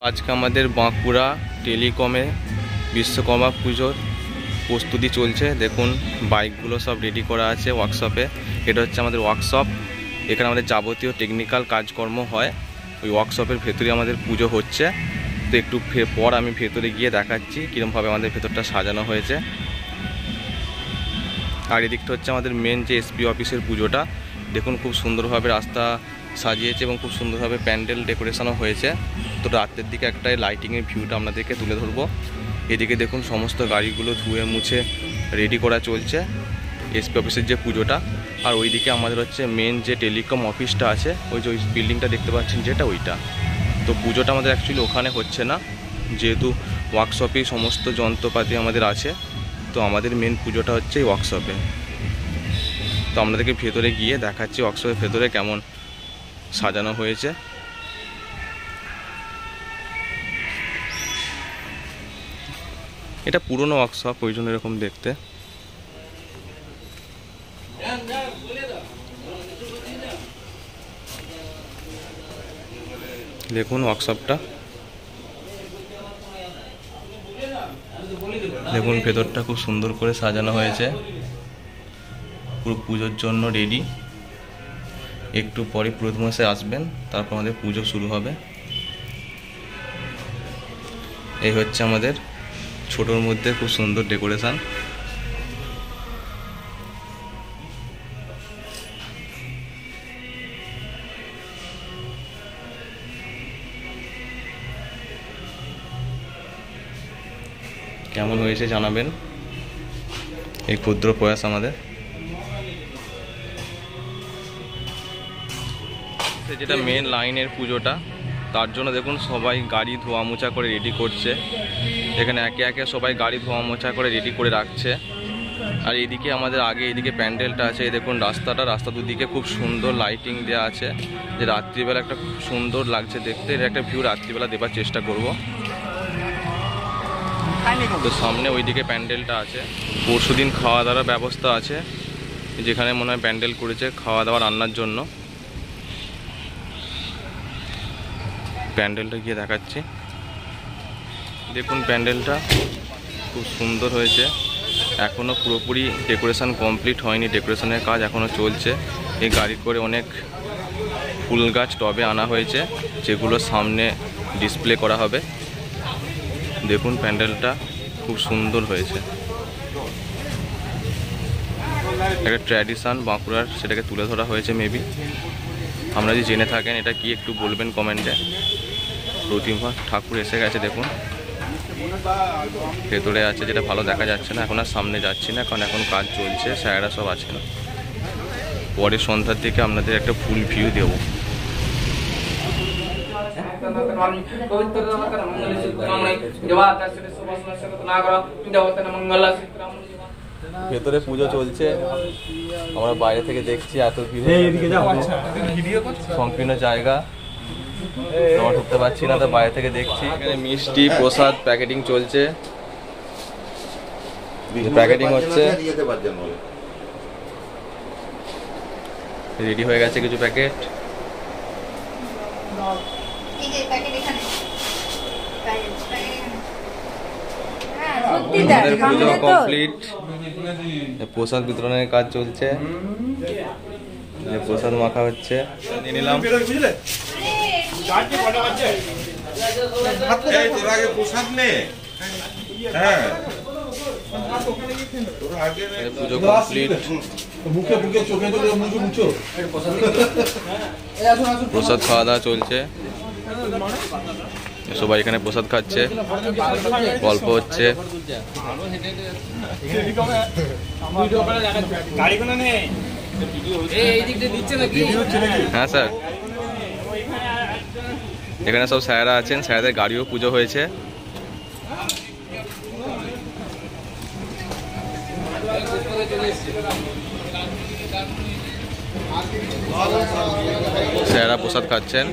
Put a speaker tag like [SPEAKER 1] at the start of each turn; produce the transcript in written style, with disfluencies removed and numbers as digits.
[SPEAKER 1] আজকে আমাদের বাঁকুড়া টেলিকমে বিশ্বকর্মা পুজোর প্রস্তুতি চলছে। দেখুন বাইকগুলো সব রেডি করা আছে ওয়ার্কশপে। এটা হচ্ছে আমাদের ওয়ার্কশপ, এখানে আমাদের যাবতীয় টেকনিক্যাল কাজকর্ম হয়। ওই ওয়ার্কশপের ভেতরে আমাদের পুজো হচ্ছে। তো একটু পর আমি ভেতরে গিয়ে দেখাচ্ছি কীরকমভাবে আমাদের ভেতরটা সাজানো হয়েছে। আর এদিকটা হচ্ছে আমাদের মেন যে এসপি অফিসের পুজোটা। দেখুন খুব সুন্দরভাবে রাস্তা সাজিয়েছে এবং খুব সুন্দরভাবে প্যান্ডেল ডেকোরেশনও হয়েছে। তো রাতের দিকে একটা লাইটিংয়ের ভিউটা আপনাদেরকে তুলে ধরবো। এদিকে দেখুন সমস্ত গাড়িগুলো ধুয়ে মুছে রেডি করা চলছে এসপি অফিসের যে পুজোটা। আর ওইদিকে আমাদের হচ্ছে মেন যে টেলিকম অফিসটা আছে, ওই যে ওই বিল্ডিংটা দেখতে পাচ্ছেন যেটা, ওইটা। তো পুজোটা আমাদের অ্যাকচুয়ালি ওখানে হচ্ছে না, যেহেতু ওয়ার্কশপে সমস্ত যন্ত্রপাতি আমাদের আছে। তো আমাদের মেন পুজোটা হচ্ছে এই ওয়ার্কশপে। তো আপনাদেরকে ভেতরে গিয়ে দেখাচ্ছি ওয়ার্কশপের ভেতরে কেমন সাজানো হয়েছে। এটা পুরনো ওয়ার্কশপ, ওই জন্য এরকম দেখতে। দেখুন ওয়ার্কশপটা, দেখুন ভেতরটা খুব সুন্দর করে সাজানো হয়েছে, পুরো পুজোর জন্য রেডি। একটু পরে পুরোহিত মশাই আসবেন, তারপর আমাদের পুজো শুরু হবে। এই হচ্ছে আমাদের ছোটোর মধ্যে খুব সুন্দর ডেকোরেশন। কেমন হয়েছে জানাবেন, এই ক্ষুদ্র প্রয়াস আমাদের। যেটা মেন লাইনের পুজোটা, তার জন্য দেখুন সবাই গাড়ি ধোয়া মোছা করে রেডি করছে। এখানে একে একে সবাই গাড়ি ধোয়া মোছা করে রেডি করে রাখছে। আর এইদিকে আমাদের আগে এইদিকে প্যান্ডেলটা আছে। এই দেখুন রাস্তা দুদিকে খুব সুন্দর লাইটিং দেওয়া আছে, যে রাত্রিবেলা একটা খুব সুন্দর লাগছে দেখতে। এর একটা ভিউ রাত্রিবেলা দেবার চেষ্টা করব। তো সামনে ওইদিকে প্যান্ডেলটা আছে। পরশুদিন খাওয়া দাওয়ার ব্যবস্থা আছে, যেখানে মনে হয় প্যান্ডেল করেছে খাওয়া দাওয়া রান্নার জন্য। প্যান্ডেলটা গিয়ে দেখাচ্ছি। দেখুন প্যান্ডেলটা খুব সুন্দর হয়েছে। এখনও পুরোপুরি ডেকোরেশন কমপ্লিট হয়নি, ডেকোরেশনের কাজ এখনও চলছে। এই গাড়ি করে অনেক ফুল গাছ টবে আনা হয়েছে, যেগুলো সামনে ডিসপ্লে করা হবে। দেখুন প্যান্ডেলটা খুব সুন্দর হয়েছে। একটা ট্র্যাডিশন বাঁকুড়ার, সেটাকে তুলে ধরা হয়েছে। মেবি আমরা যদি জেনে থাকেন এটা কি একটু বলবেন কমেন্টে। প্রতিমা ঠাকুর এসে গেছে, দেখুন ভেতরে আছে, যেটা ভালো দেখা যাচ্ছে না। এখন আর সামনে যাচ্ছি না, কারণ এখন কাজ চলছে, স্যারেরা সব আছে না। পরে সন্ধ্যার দিকে আপনাদের একটা ফুল ভিউ দেব। ভেতরে পুজো চলছে, আমরা বাইরে থেকে দেখছি। এত সংকীর্ণ জায়গা, আমরা ঢুকতে পারছি না, তো বাইরে থেকে দেখছি। এখানে মিষ্টি প্রসাদ প্যাকেটিং চলছে, প্যাকেটিং হচ্ছে, রেডি হয়ে গেছে কিছু প্যাকেট। আমাদের পুজো কমপ্লিট, প্রসাদ বিতরণের কাজ চলছে, প্রসাদ মাখা হচ্ছে। নিয়ে নিলাম। পুজো কমপ্লিট, প্রসাদ খাওয়া দাওয়া চলছে। সবাই এখানে প্রসাদ খাচ্ছে, গল্প হচ্ছে। হ্যাঁ স্যার, এখানে সব স্যাররা আছেন, স্যারদের গাড়িও পুজো হয়েছে। স্যাররা প্রসাদ খাচ্ছেন।